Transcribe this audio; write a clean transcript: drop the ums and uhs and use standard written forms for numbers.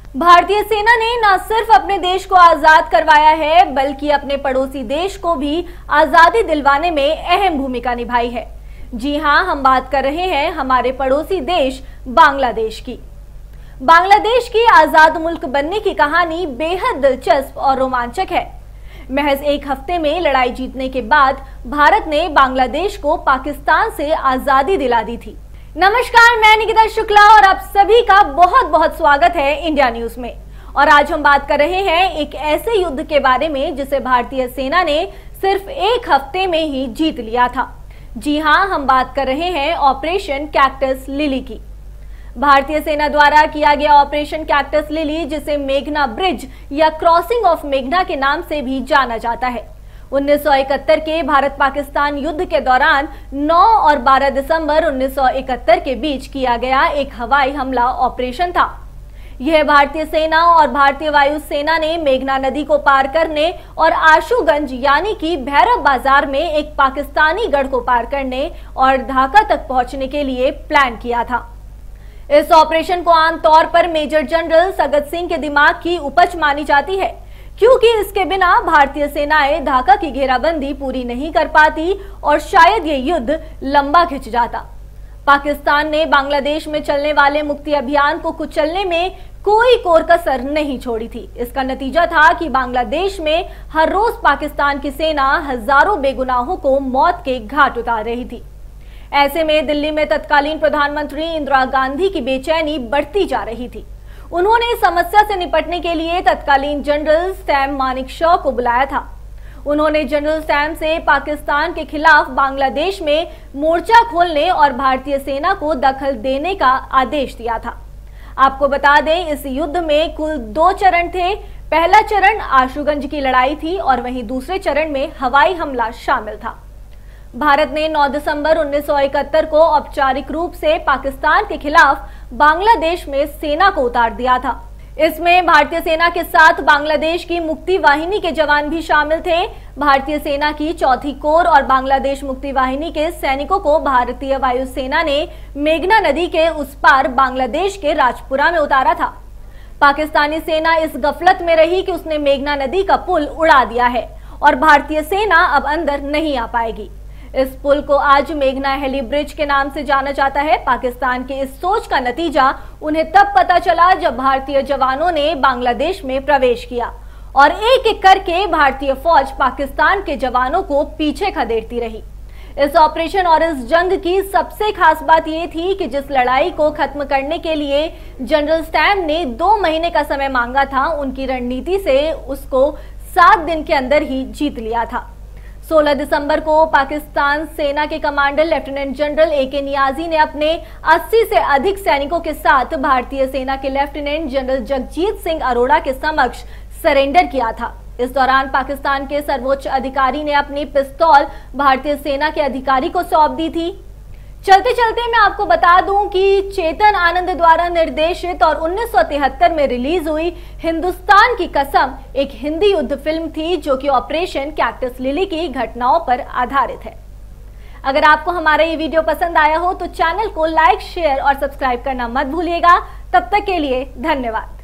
भारतीय सेना ने न सिर्फ अपने देश को आजाद करवाया है, बल्कि अपने पड़ोसी देश को भी आजादी दिलवाने में अहम भूमिका निभाई है। जी हां, हम बात कर रहे हैं हमारे पड़ोसी देश बांग्लादेश की। बांग्लादेश की आजाद मुल्क बनने की कहानी बेहद दिलचस्प और रोमांचक है। महज एक हफ्ते में लड़ाई जीतने के बाद भारत ने बांग्लादेश को पाकिस्तान से आजादी दिला दी थी। नमस्कार, मैं निकिता शुक्ला और आप सभी का बहुत बहुत स्वागत है इंडिया न्यूज में। और आज हम बात कर रहे हैं एक ऐसे युद्ध के बारे में जिसे भारतीय सेना ने सिर्फ एक हफ्ते में ही जीत लिया था। जी हां, हम बात कर रहे हैं ऑपरेशन कैक्टस लिली की। भारतीय सेना द्वारा किया गया ऑपरेशन कैक्टस लिली, जिसे मेघना ब्रिज या क्रॉसिंग ऑफ मेघना के नाम से भी जाना जाता है, 1971 के भारत पाकिस्तान युद्ध के दौरान 9 और 12 दिसंबर 1971 के बीच किया गया एक हवाई हमला ऑपरेशन था। यह भारतीय सेना और भारतीय वायु सेना ने मेघना नदी को पार करने और आशुगंज यानी कि भैरव बाजार में एक पाकिस्तानी गढ़ को पार करने और ढाका तक पहुंचने के लिए प्लान किया था। इस ऑपरेशन को आमतौर पर मेजर जनरल सगत सिंह के दिमाग की उपज मानी जाती है, क्योंकि इसके बिना भारतीय सेनाएं ढाका की घेराबंदी पूरी नहीं कर पाती और शायद ये युद्ध लंबा खिंच जाता। पाकिस्तान ने बांग्लादेश में चलने वाले मुक्ति अभियान को कुचलने में कोई कोर कसर नहीं छोड़ी थी। इसका नतीजा था कि बांग्लादेश में हर रोज पाकिस्तान की सेना हजारों बेगुनाहों को मौत के घाट उतार रही थी। ऐसे में दिल्ली में तत्कालीन प्रधानमंत्री इंदिरा गांधी की बेचैनी बढ़ती जा रही थी। उन्होंने इस समस्या से निपटने के लिए तत्कालीन जनरल सैम मानेकशॉ को बुलाया था। उन्होंने जनरल सैम से पाकिस्तान के खिलाफ बांग्लादेश में मोर्चा खोलने और भारतीय सेना को दखल देने का आदेश दिया था। आपको बता दें, इस युद्ध में कुल 2 चरण थे। पहला चरण आशुगंज की लड़ाई थी और वहीं दूसरे चरण में हवाई हमला शामिल था। भारत ने 9 दिसंबर 1971 को औपचारिक रूप से पाकिस्तान के खिलाफ बांग्लादेश में सेना को उतार दिया था। इसमें भारतीय सेना के साथ बांग्लादेश की मुक्ति वाहिनी के जवान भी शामिल थे। भारतीय सेना की 4थी कोर और बांग्लादेश मुक्ति वाहिनी के सैनिकों को भारतीय वायुसेना ने मेघना नदी के उस पार बांग्लादेश के राजपुरा में उतारा था। पाकिस्तानी सेना इस गफलत में रही कि उसने मेघना नदी का पुल उड़ा दिया है और भारतीय सेना अब अंदर नहीं आ पाएगी। इस पुल को आज मेघना हेली ब्रिज के नाम से जाना जाता है। पाकिस्तान के इस सोच का नतीजा उन्हें तब पता चला जब भारतीय जवानों ने बांग्लादेश में प्रवेश किया और एक एक करके भारतीय फौज पाकिस्तान के जवानों को पीछे खदेड़ती रही। इस ऑपरेशन और इस जंग की सबसे खास बात यह थी कि जिस लड़ाई को खत्म करने के लिए जनरल सैम ने 2 महीने का समय मांगा था, उनकी रणनीति से उसको 7 दिन के अंदर ही जीत लिया था। 16 दिसंबर को पाकिस्तान सेना के commander lieutenant general AK Niazi ने अपने 80 से अधिक सैनिकों के साथ भारतीय सेना के लेफ्टिनेंट जनरल जगजीत सिंह अरोड़ा के समक्ष सरेंडर किया था। इस दौरान पाकिस्तान के सर्वोच्च अधिकारी ने अपनी पिस्तौल भारतीय सेना के अधिकारी को सौंप दी थी। चलते चलते मैं आपको बता दूं कि चेतन आनंद द्वारा निर्देशित और 1973 में रिलीज हुई हिंदुस्तान की कसम एक हिंदी युद्ध फिल्म थी, जो कि ऑपरेशन कैक्टस लिली की घटनाओं पर आधारित है। अगर आपको हमारा ये वीडियो पसंद आया हो तो चैनल को लाइक, शेयर और सब्सक्राइब करना मत भूलिएगा। तब तक के लिए धन्यवाद।